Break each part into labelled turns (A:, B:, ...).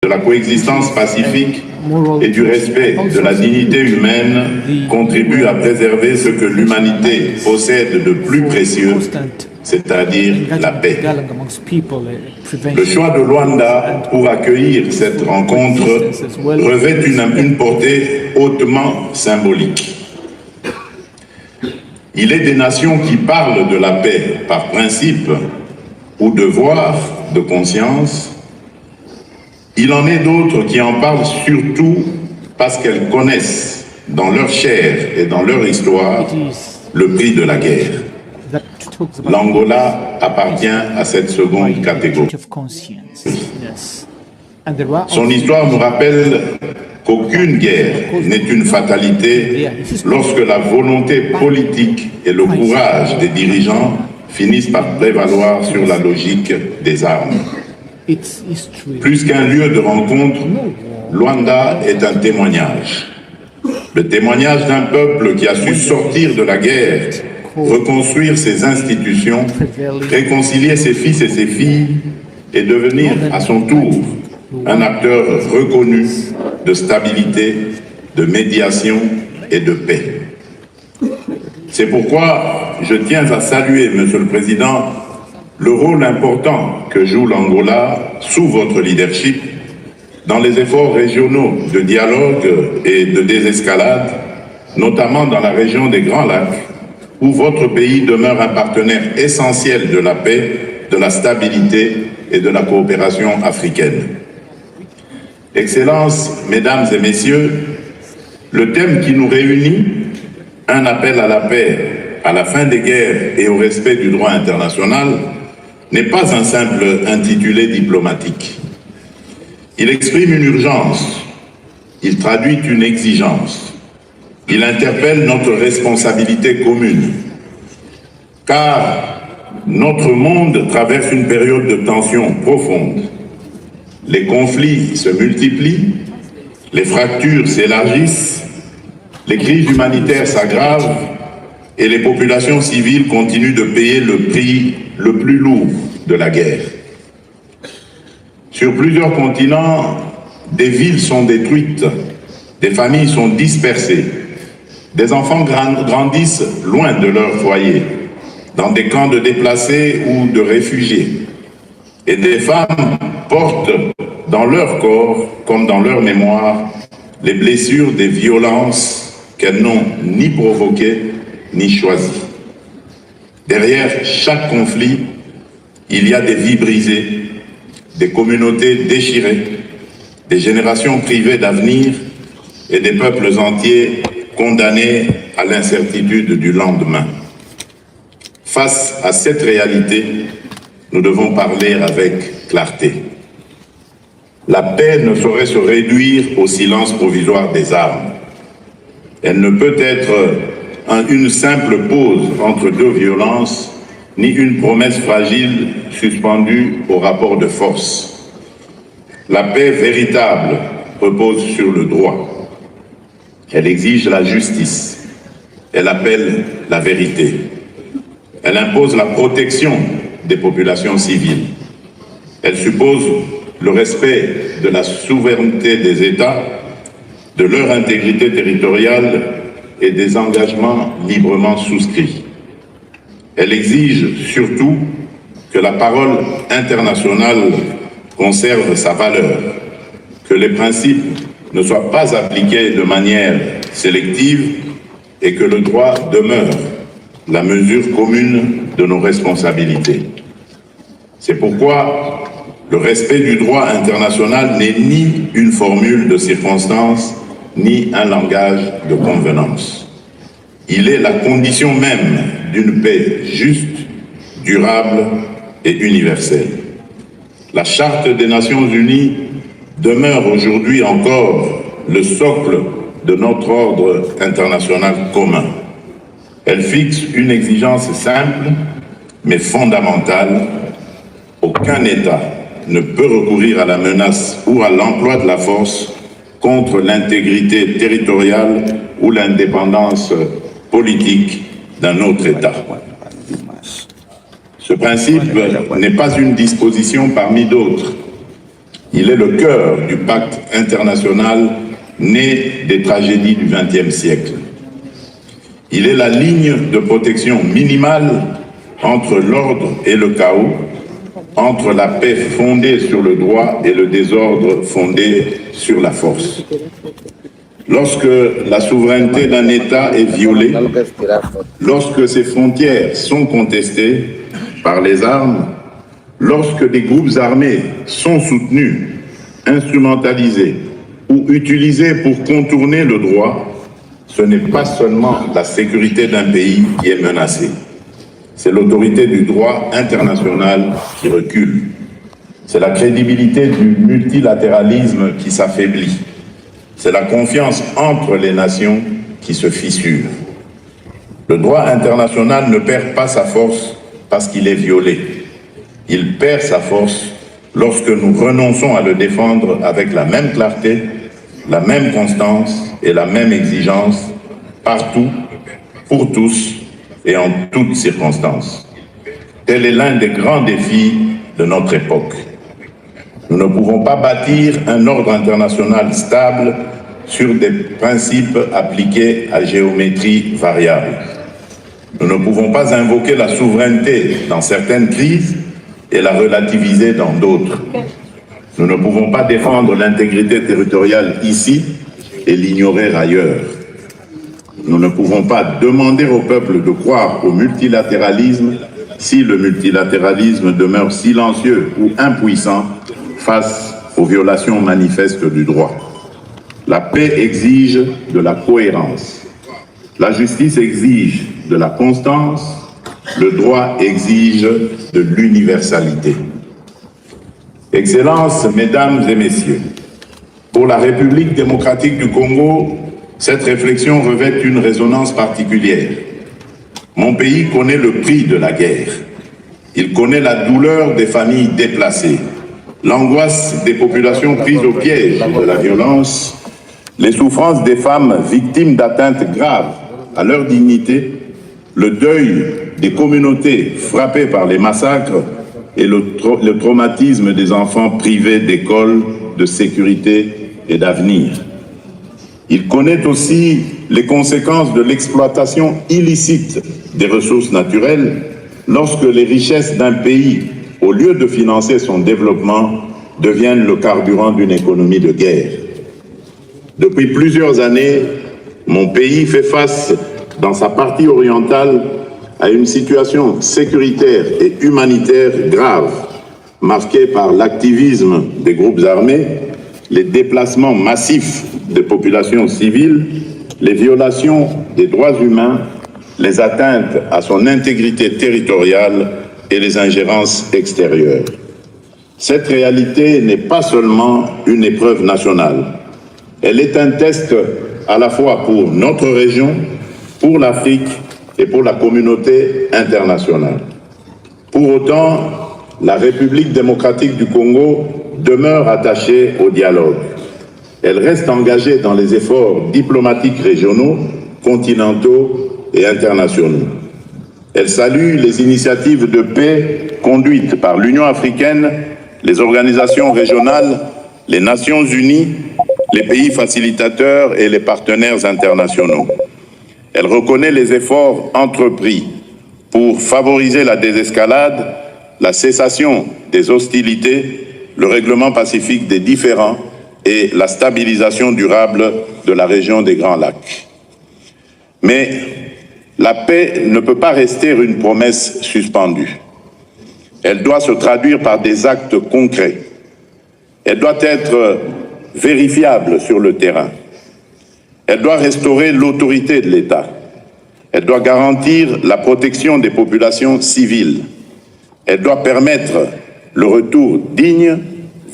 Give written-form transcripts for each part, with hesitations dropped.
A: de la coexistence pacifique et du respect de la dignité humaine contribuent à préserver ce que l'humanité possède de plus précieux, c'est-à-dire la paix. Le choix de Luanda pour accueillir cette rencontre revêt une portée hautement symbolique. Il est des nations qui parlent de la paix par principe ou devoir de conscience. Il en est d'autres qui en parlent surtout parce qu'elles connaissent dans leur chair et dans leur histoire le prix de la guerre. L'Angola appartient à cette seconde catégorie. Son histoire nous rappelle qu'aucune guerre n'est une fatalité lorsque la volonté politique et le courage des dirigeants finissent par prévaloir sur la logique des armes. Plus qu'un lieu de rencontre, Luanda est un témoignage. Le témoignage d'un peuple qui a su sortir de la guerre, reconstruire ses institutions, réconcilier ses fils et ses filles et devenir à son tour un acteur reconnu de stabilité, de médiation et de paix. C'est pourquoi je tiens à saluer, Monsieur le Président, le rôle important que joue l'Angola sous votre leadership dans les efforts régionaux de dialogue et de désescalade, notamment dans la région des Grands Lacs, où votre pays demeure un partenaire essentiel de la paix, de la stabilité et de la coopération africaine. Excellences, Mesdames et Messieurs, le thème qui nous réunit, un appel à la paix, à la fin des guerres et au respect du droit international, n'est pas un simple intitulé diplomatique. Il exprime une urgence, il traduit une exigence, il interpelle notre responsabilité commune, car notre monde traverse une période de tension profonde. Les conflits se multiplient, les fractures s'élargissent, les crises humanitaires s'aggravent et les populations civiles continuent de payer le prix le plus lourd de la guerre. Sur plusieurs continents, des villes sont détruites, des familles sont dispersées, des enfants grandissent loin de leur foyer, dans des camps de déplacés ou de réfugiés, et des femmes portent dans leur corps, comme dans leur mémoire, les blessures des violences qu'elles n'ont ni provoquées ni choisies. Derrière chaque conflit, il y a des vies brisées, des communautés déchirées, des générations privées d'avenir et des peuples entiers condamnés à l'incertitude du lendemain. Face à cette réalité, nous devons parler avec clarté. La paix ne saurait se réduire au silence provisoire des armes. Elle ne peut être une simple pause entre deux violences, ni une promesse fragile suspendue au rapport de force. La paix véritable repose sur le droit. Elle exige la justice. Elle appelle la vérité. Elle impose la protection des populations civiles. Elle suppose le respect de la souveraineté des États, de leur intégrité territoriale et des engagements librement souscrits. Elle exige surtout que la parole internationale conserve sa valeur, que les principes ne soient pas appliqués de manière sélective et que le droit demeure la mesure commune de nos responsabilités. C'est pourquoi le respect du droit international n'est ni une formule de circonstance, ni un langage de convenance. Il est la condition même d'une paix juste, durable et universelle. La Charte des Nations Unies demeure aujourd'hui encore le socle de notre ordre international commun. Elle fixe une exigence simple, mais fondamentale. Aucun État ne peut recourir à la menace ou à l'emploi de la force contre l'intégrité territoriale ou l'indépendance politique d'un autre État. Ce principe n'est pas une disposition parmi d'autres. Il est le cœur du pacte international né des tragédies du XXe siècle. Il est la ligne de protection minimale entre l'ordre et le chaos, entre la paix fondée sur le droit et le désordre fondé sur la force. Lorsque la souveraineté d'un État est violée, lorsque ses frontières sont contestées par les armes, lorsque des groupes armés sont soutenus, instrumentalisés ou utilisés pour contourner le droit, ce n'est pas seulement la sécurité d'un pays qui est menacée. C'est l'autorité du droit international qui recule. C'est la crédibilité du multilatéralisme qui s'affaiblit. C'est la confiance entre les nations qui se fissure. Le droit international ne perd pas sa force parce qu'il est violé. Il perd sa force lorsque nous renonçons à le défendre avec la même clarté, la même constance et la même exigence, partout, pour tous et en toutes circonstances. Tel est l'un des grands défis de notre époque. Nous ne pouvons pas bâtir un ordre international stable sur des principes appliqués à géométrie variable. Nous ne pouvons pas invoquer la souveraineté dans certaines crises et la relativiser dans d'autres. Nous ne pouvons pas défendre l'intégrité territoriale ici et l'ignorer ailleurs. Nous ne pouvons pas demander au peuple de croire au multilatéralisme si le multilatéralisme demeure silencieux ou impuissant face aux violations manifestes du droit. La paix exige de la cohérence. La justice exige de la constance. Le droit exige de l'universalité. Excellences, Mesdames et Messieurs, pour la République démocratique du Congo, cette réflexion revêt une résonance particulière. Mon pays connaît le prix de la guerre. Il connaît la douleur des familles déplacées, l'angoisse des populations prises au piège de la violence, les souffrances des femmes victimes d'atteintes graves à leur dignité, le deuil des communautés frappées par les massacres et le traumatisme des enfants privés d'école, de sécurité et d'avenir. Il connaît aussi les conséquences de l'exploitation illicite des ressources naturelles lorsque les richesses d'un pays, au lieu de financer son développement, deviennent le carburant d'une économie de guerre. Depuis plusieurs années, mon pays fait face, dans sa partie orientale, à une situation sécuritaire et humanitaire grave, marquée par l'activisme des groupes armés, les déplacements massifs de populations civiles, les violations des droits humains, les atteintes à son intégrité territoriale et les ingérences extérieures. Cette réalité n'est pas seulement une épreuve nationale. Elle est un test à la fois pour notre région, pour l'Afrique et pour la communauté internationale. Pour autant, la République démocratique du Congo demeure attachée au dialogue. Elle reste engagée dans les efforts diplomatiques régionaux, continentaux et internationaux. Elle salue les initiatives de paix conduites par l'Union africaine, les organisations régionales, les Nations unies, les pays facilitateurs et les partenaires internationaux. Elle reconnaît les efforts entrepris pour favoriser la désescalade, la cessation des hostilités, le règlement pacifique des différends et la stabilisation durable de la région des Grands Lacs. Mais la paix ne peut pas rester une promesse suspendue. Elle doit se traduire par des actes concrets. Elle doit être vérifiable sur le terrain. Elle doit restaurer l'autorité de l'État. Elle doit garantir la protection des populations civiles. Elle doit permettre le retour digne,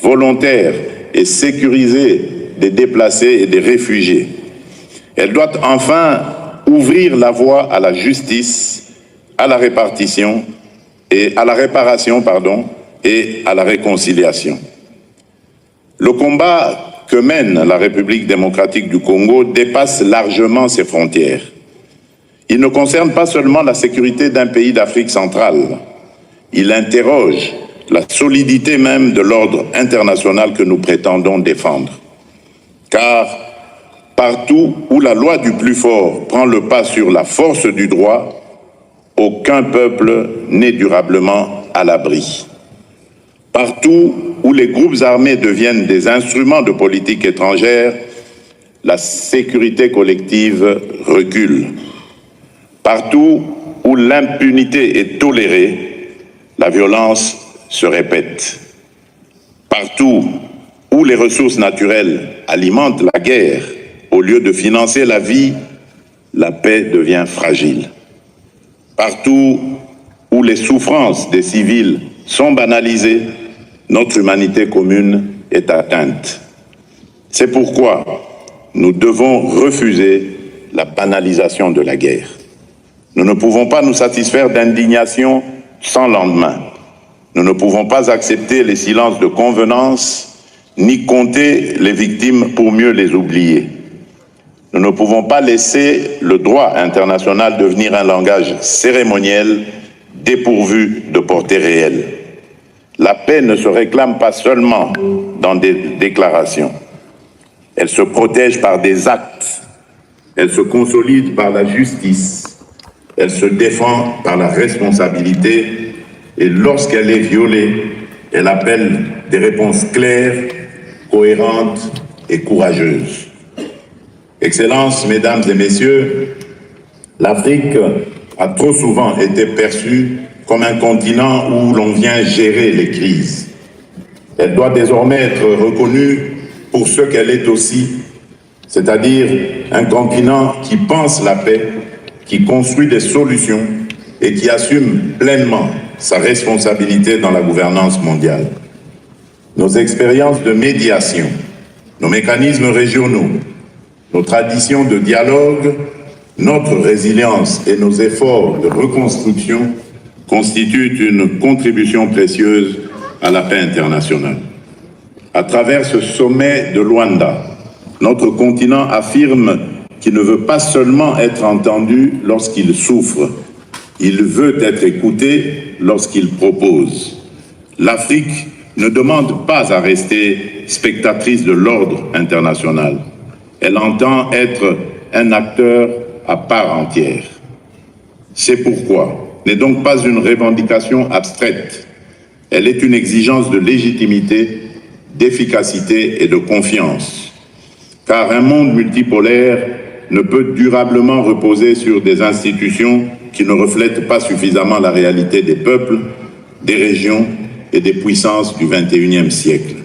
A: volontaire et sécurisé des déplacés et des réfugiés. Elle doit enfin ouvrir la voie à la justice, à la réparation et à la réconciliation. Le combat que mène la République démocratique du Congo dépasse largement ses frontières. Il ne concerne pas seulement la sécurité d'un pays d'Afrique centrale, il interroge la solidité même de l'ordre international que nous prétendons défendre. Car partout où la loi du plus fort prend le pas sur la force du droit, aucun peuple n'est durablement à l'abri. Partout où les groupes armés deviennent des instruments de politique étrangère, la sécurité collective recule. Partout où l'impunité est tolérée, la violence se répète. Partout où les ressources naturelles alimentent la guerre, au lieu de financer la vie, la paix devient fragile. Partout où les souffrances des civils sont banalisées, notre humanité commune est atteinte. C'est pourquoi nous devons refuser la banalisation de la guerre. Nous ne pouvons pas nous satisfaire d'indignation sans lendemain. Nous ne pouvons pas accepter les silences de convenance, ni compter les victimes pour mieux les oublier. Nous ne pouvons pas laisser le droit international devenir un langage cérémoniel dépourvu de portée réelle. La paix ne se réclame pas seulement dans des déclarations. Elle se protège par des actes. Elle se consolide par la justice. Elle se défend par la responsabilité. Et lorsqu'elle est violée, elle appelle des réponses claires, cohérentes et courageuses. Excellences, Mesdames et Messieurs, l'Afrique a trop souvent été perçue comme un continent où l'on vient gérer les crises. Elle doit désormais être reconnue pour ce qu'elle est aussi, c'est-à-dire un continent qui pense la paix, qui construit des solutions et qui assume pleinement sa responsabilité dans la gouvernance mondiale. Nos expériences de médiation, nos mécanismes régionaux, nos traditions de dialogue, notre résilience et nos efforts de reconstruction constituent une contribution précieuse à la paix internationale. À travers ce sommet de Luanda, notre continent affirme qu'il ne veut pas seulement être entendu lorsqu'il souffre, il veut être écouté lorsqu'il propose. L'Afrique ne demande pas à rester spectatrice de l'ordre international. Elle entend être un acteur à part entière. C'est pourquoi n'est donc pas une revendication abstraite. Elle est une exigence de légitimité, d'efficacité et de confiance. Car un monde multipolaire ne peut durablement reposer sur des institutions qui ne reflètent pas suffisamment la réalité des peuples, des régions et des puissances du XXIe siècle.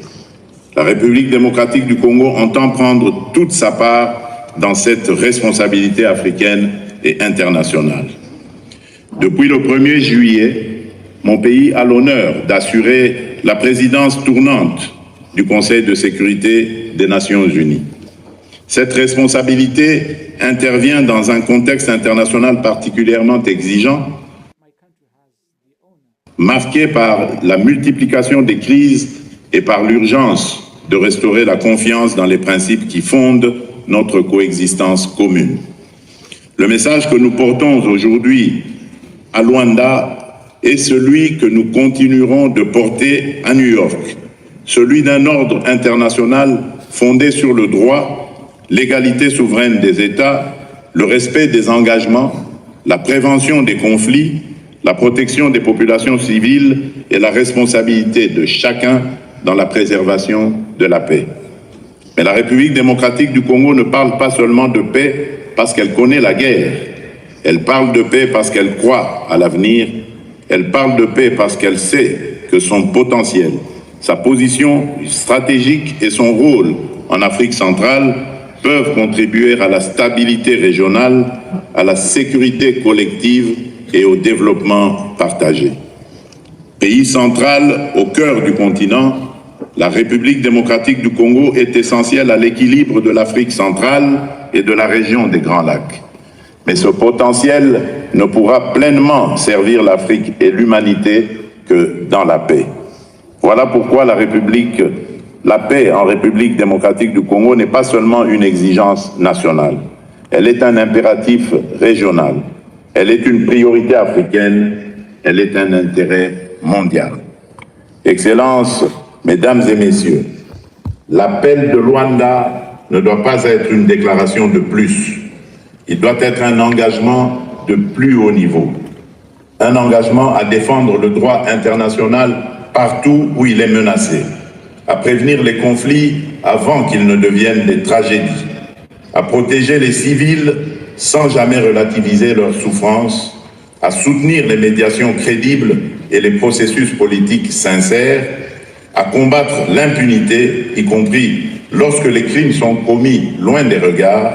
A: La République démocratique du Congo entend prendre toute sa part dans cette responsabilité africaine et internationale. Depuis le 1er juillet, mon pays a l'honneur d'assurer la présidence tournante du Conseil de sécurité des Nations Unies. Cette responsabilité intervient dans un contexte international particulièrement exigeant, marqué par la multiplication des crises et par l'urgence de restaurer la confiance dans les principes qui fondent notre coexistence commune. Le message que nous portons aujourd'hui à Luanda est celui que nous continuerons de porter à New York, celui d'un ordre international fondé sur le droit, l'égalité souveraine des États, le respect des engagements, la prévention des conflits, la protection des populations civiles et la responsabilité de chacun dans la préservation de la paix. Mais la République démocratique du Congo ne parle pas seulement de paix parce qu'elle connaît la guerre. Elle parle de paix parce qu'elle croit à l'avenir. Elle parle de paix parce qu'elle sait que son potentiel, sa position stratégique et son rôle en Afrique centrale peuvent contribuer à la stabilité régionale, à la sécurité collective et au développement partagé. Pays central au cœur du continent, la République démocratique du Congo est essentielle à l'équilibre de l'Afrique centrale et de la région des Grands Lacs. Mais ce potentiel ne pourra pleinement servir l'Afrique et l'humanité que dans la paix. Voilà pourquoi la paix en République démocratique du Congo n'est pas seulement une exigence nationale. Elle est un impératif régional. Elle est une priorité africaine. Elle est un intérêt mondial. Excellences, Mesdames et Messieurs, l'appel de Luanda ne doit pas être une déclaration de plus. Il doit être un engagement de plus haut niveau. Un engagement à défendre le droit international partout où il est menacé, à prévenir les conflits avant qu'ils ne deviennent des tragédies, à protéger les civils sans jamais relativiser leurs souffrances, à soutenir les médiations crédibles et les processus politiques sincères, à combattre l'impunité, y compris lorsque les crimes sont commis loin des regards,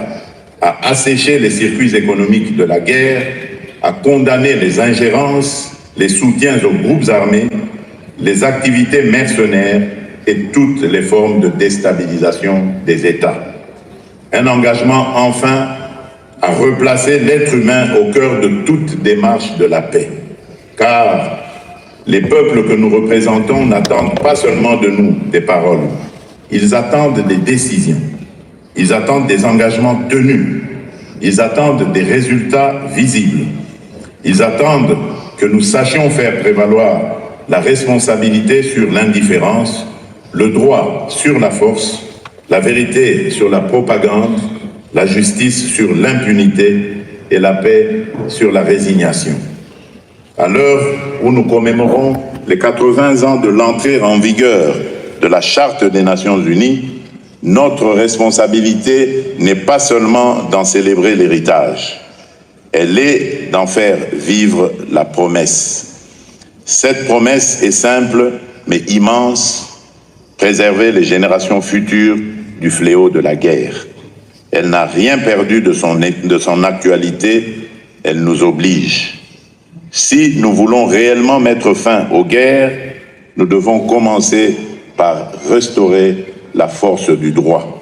A: à assécher les circuits économiques de la guerre, à condamner les ingérences, les soutiens aux groupes armés, les activités mercenaires et toutes les formes de déstabilisation des États. Un engagement, enfin, à replacer l'être humain au cœur de toute démarche de la paix. Car les peuples que nous représentons n'attendent pas seulement de nous des paroles, ils attendent des décisions, ils attendent des engagements tenus, ils attendent des résultats visibles, ils attendent que nous sachions faire prévaloir la responsabilité sur l'indifférence, le droit sur la force, la vérité sur la propagande, la justice sur l'impunité et la paix sur la résignation. À l'heure où nous commémorons les 80 ans de l'entrée en vigueur de la Charte des Nations Unies, notre responsabilité n'est pas seulement d'en célébrer l'héritage, elle est d'en faire vivre la promesse. Cette promesse est simple mais immense, préserver les générations futures du fléau de la guerre. Elle n'a rien perdu de son actualité, elle nous oblige. Si nous voulons réellement mettre fin aux guerres, nous devons commencer par restaurer la force du droit.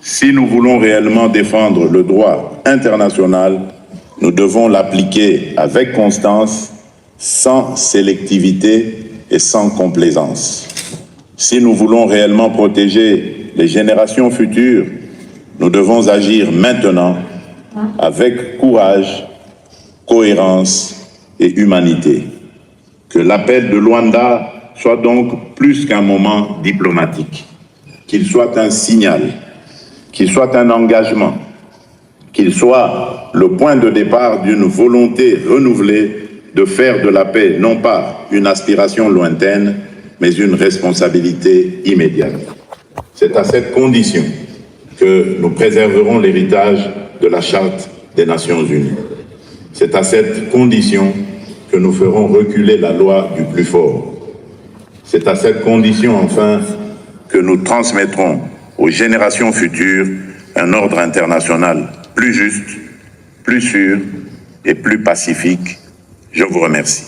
A: Si nous voulons réellement défendre le droit international, nous devons l'appliquer avec constance, sans sélectivité et sans complaisance. Si nous voulons réellement protéger les générations futures, nous devons agir maintenant avec courage, cohérence et humanité. Que l'appel de Luanda soit donc plus qu'un moment diplomatique, qu'il soit un signal, qu'il soit un engagement, qu'il soit le point de départ d'une volonté renouvelée de faire de la paix non pas une aspiration lointaine, mais une responsabilité immédiate. C'est à cette condition que nous préserverons l'héritage de la Charte des Nations Unies. C'est à cette condition que nous ferons reculer la loi du plus fort. C'est à cette condition, enfin, que nous transmettrons aux générations futures un ordre international plus juste, plus sûr et plus pacifique. Je vous remercie.